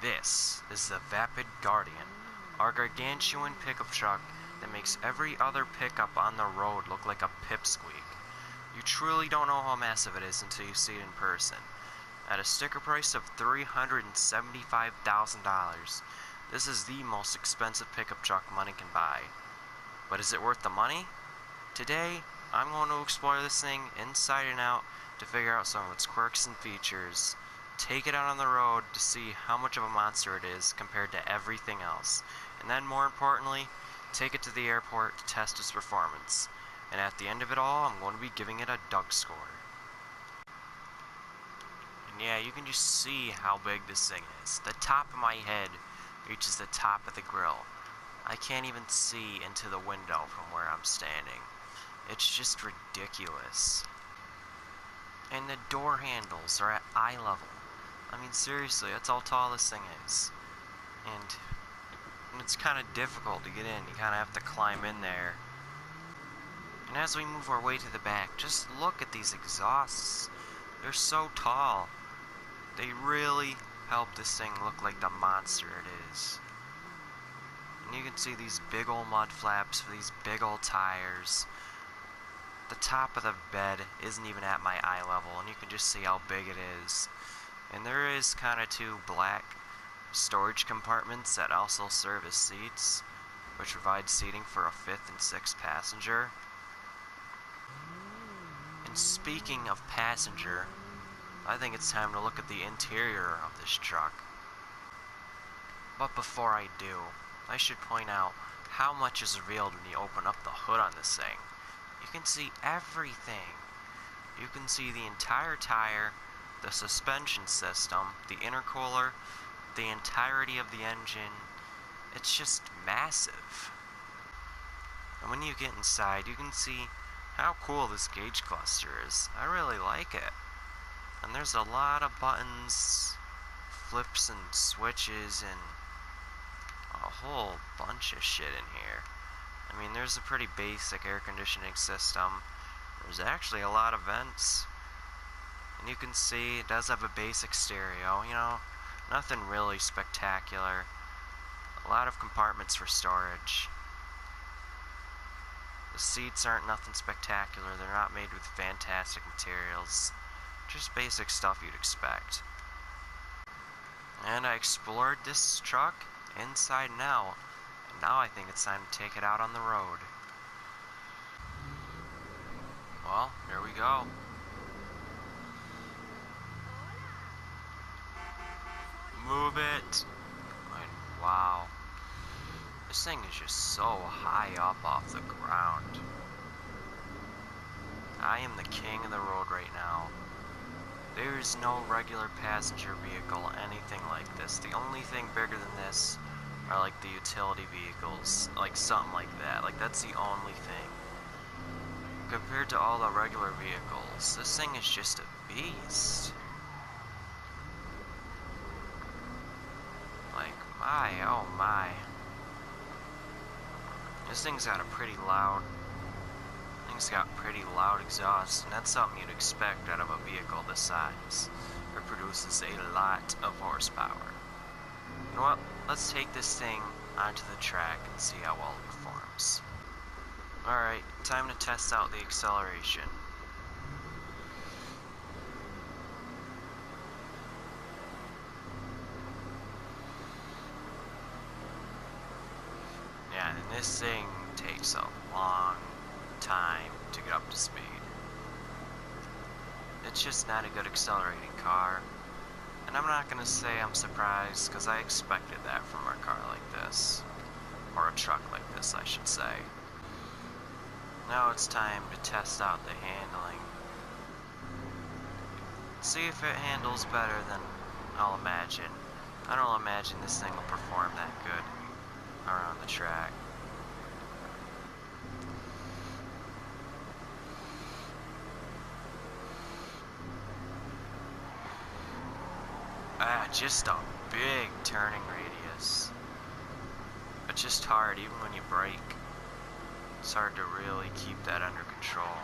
This is the Vapid Guardian, our gargantuan pickup truck that makes every other pickup on the road look like a pipsqueak. You truly don't know how massive it is until you see it in person. At a sticker price of $375,000, this is the most expensive pickup truck money can buy. But is it worth the money? Today, I'm going to explore this thing inside and out to figure out some of its quirks and features, take it out on the road to see how much of a monster it is compared to everything else, and then more importantly, take it to the airport to test its performance. And at the end of it all, I'm going to be giving it a Doug score. And yeah, you can just see how big this thing is. The top of my head reaches the top of the grill. I can't even see into the window from where I'm standing. It's just ridiculous. And the door handles are at eye level. I mean, seriously, that's how tall this thing is. And it's kind of difficult to get in. You kind of have to climb in there. And as we move our way to the back, just look at these exhausts. They're so tall. They really help this thing look like the monster it is. And you can see these big old mud flaps for these big old tires. The top of the bed isn't even at my eye level, and you can just see how big it is. And there is kind of two black storage compartments that also serve as seats, which provide seating for a 5th and 6th passenger. And speaking of passenger, I think it's time to look at the interior of this truck. But before I do, I should point out how much is revealed when you open up the hood on this thing. You can see everything. You can see the entire tire, the suspension system, the intercooler, the entirety of the engine. It's just massive. And when you get inside, you can see how cool this gauge cluster is. I really like it. And there's a lot of buttons, flips and switches, and a whole bunch of shit in here. I mean, there's a pretty basic air conditioning system. There's actually a lot of vents. And you can see it does have a basic stereo, you know, nothing really spectacular. A lot of compartments for storage. The seats aren't nothing spectacular. They're not made with fantastic materials. Just basic stuff you'd expect. And I explored this truck inside and out. And now I think it's time to take it out on the road. Well, here we go. Move it. And wow. This thing is just so high up off the ground. I am the king of the road right now. There is no regular passenger vehicle, anything like this. The only thing bigger than this are like the utility vehicles, like something like that. Like that's the only thing. Compared to all the regular vehicles, this thing is just a beast. Like, my, oh my. This thing's got a pretty loud exhaust, and that's something you'd expect out of a vehicle this size. It produces a lot of horsepower. You know what? Let's take this thing onto the track and see how well it performs. Alright, time to test out the acceleration. Yeah, and this thing takes a long time to get up to speed. It's just not a good accelerating car. And I'm not gonna say I'm surprised, because I expected that from a car like this. Or a truck like this, I should say. Now it's time to test out the handling. See if it handles better than I'll imagine. I don't imagine this thing will perform that good around the track. Just a big turning radius. It's just hard, even when you brake. It's hard to really keep that under control.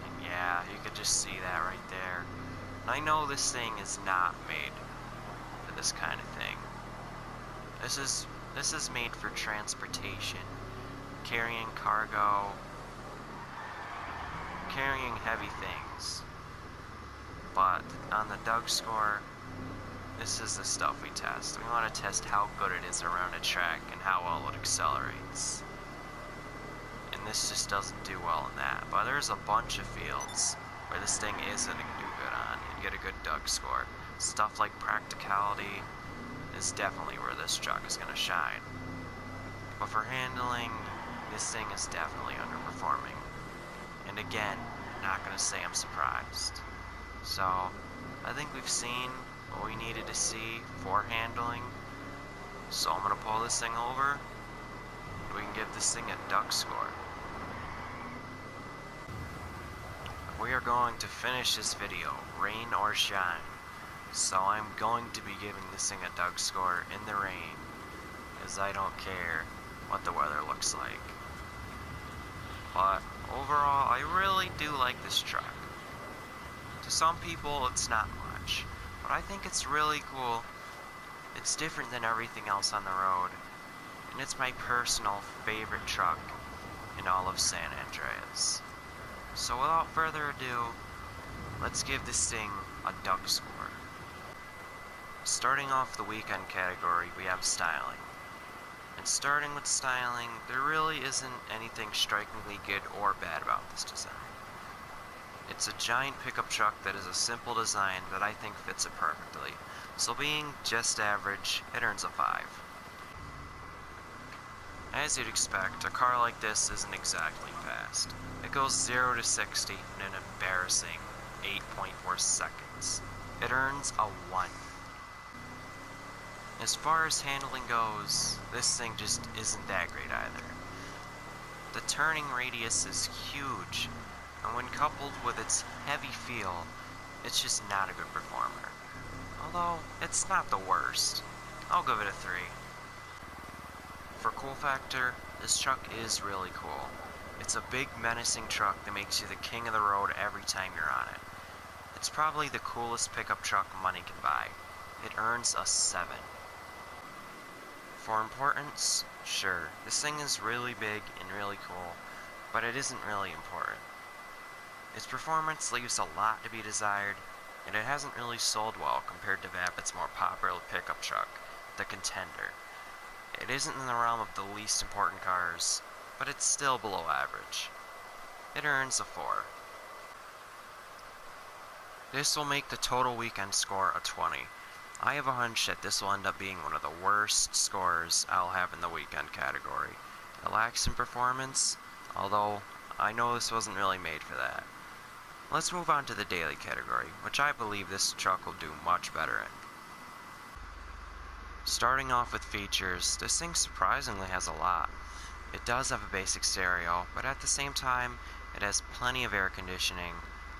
And yeah, you could just see that right there. And I know this thing is not made this kind of thing. This is made for transportation, carrying cargo, carrying heavy things. But on the Doug score, this is the stuff we test. We want to test how good it is around a track and how well it accelerates. And this just doesn't do well in that. But there's a bunch of fields where this thing isn't going to do good on and get a good Doug score. Stuff like practicality is definitely where this truck is going to shine. But for handling, this thing is definitely underperforming. And again, not going to say I'm surprised. So, I think we've seen what we needed to see for handling. So I'm going to pull this thing over, and we can give this thing a Doug score. We are going to finish this video, rain or shine. So I'm going to be giving this thing a Doug score in the rain, because I don't care what the weather looks like. But overall, I really do like this truck. To some people, it's not much, but I think it's really cool. It's different than everything else on the road, and it's my personal favorite truck in all of San Andreas. So without further ado, let's give this thing a Doug score. Starting off the weekend category, we have styling. And starting with styling, there really isn't anything strikingly good or bad about this design. It's a giant pickup truck that is a simple design that I think fits it perfectly. So being just average, it earns a 5. As you'd expect, a car like this isn't exactly fast. It goes 0 to 60 in an embarrassing 8.4 seconds. It earns a 1. As far as handling goes, this thing just isn't that great either. The turning radius is huge, and when coupled with its heavy feel, it's just not a good performer. Although, it's not the worst. I'll give it a 3. For cool factor, this truck is really cool. It's a big menacing truck that makes you the king of the road every time you're on it. It's probably the coolest pickup truck money can buy. It earns a 7. For importance, sure, this thing is really big and really cool, but it isn't really important. Its performance leaves a lot to be desired, and it hasn't really sold well compared to Vapid's more popular pickup truck, the Contender. It isn't in the realm of the least important cars, but it's still below average. It earns a 4. This will make the total weekend score a 20. I have a hunch that this will end up being one of the worst scores I'll have in the weekend category. It lacks in performance, although I know this wasn't really made for that. Let's move on to the daily category, which I believe this truck will do much better in. Starting off with features, this thing surprisingly has a lot. It does have a basic stereo, but at the same time, it has plenty of air conditioning,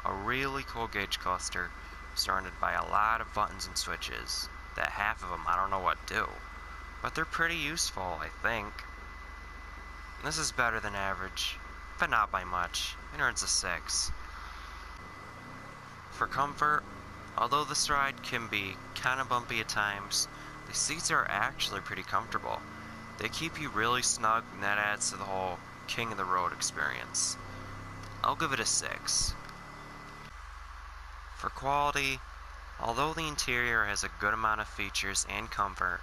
a really cool gauge cluster, surrounded by a lot of buttons and switches, that half of them I don't know what do. But they're pretty useful, I think. This is better than average, but not by much. It earns a 6. For comfort, although this ride can be kinda bumpy at times, the seats are actually pretty comfortable. They keep you really snug, and that adds to the whole king of the road experience. I'll give it a 6. For quality, although the interior has a good amount of features and comfort,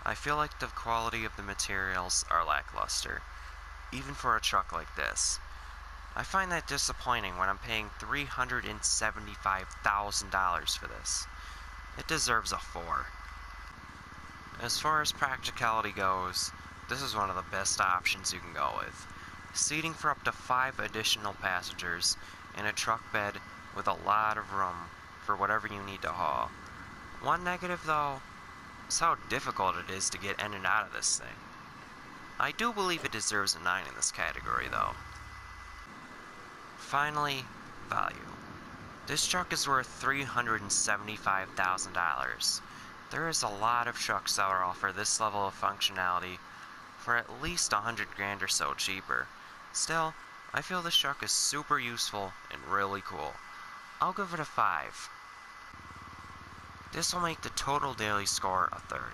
I feel like the quality of the materials are lackluster, even for a truck like this. I find that disappointing when I'm paying $375,000 for this. It deserves a 4. As far as practicality goes, this is one of the best options you can go with. Seating for up to 5 additional passengers in a truck bed with a lot of room for whatever you need to haul. One negative, though, is how difficult it is to get in and out of this thing. I do believe it deserves a 9 in this category, though. Finally, value. This truck is worth $375,000. There is a lot of trucks that will offer this level of functionality for at least $100,000 or so cheaper. Still, I feel this truck is super useful and really cool. I'll give it a 5. This will make the total daily score a 30.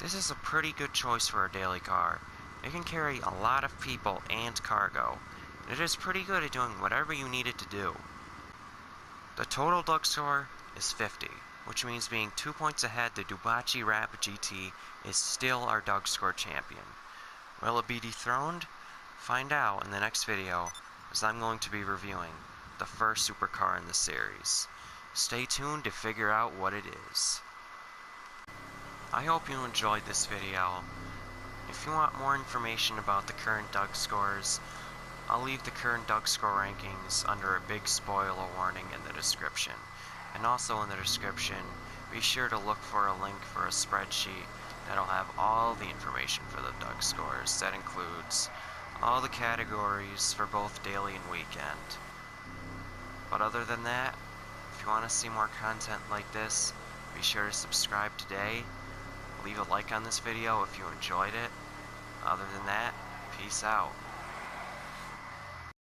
This is a pretty good choice for a daily car. It can carry a lot of people and cargo. It is pretty good at doing whatever you need it to do. The total Doug score is 50, which means being 2 points ahead, the Dubachi Rapid GT is still our Doug score champion. Will it be dethroned? Find out in the next video, as I'm going to be reviewing the first supercar in the series. Stay tuned to figure out what it is. I hope you enjoyed this video. If you want more information about the current Doug scores, I'll leave the current Doug score rankings under a big spoiler warning in the description. And also in the description, be sure to look for a link for a spreadsheet that'll have all the information for the Doug scores. That includes all the categories for both daily and weekend. But other than that, if you want to see more content like this, be sure to subscribe today. Leave a like on this video if you enjoyed it. Other than that, peace out.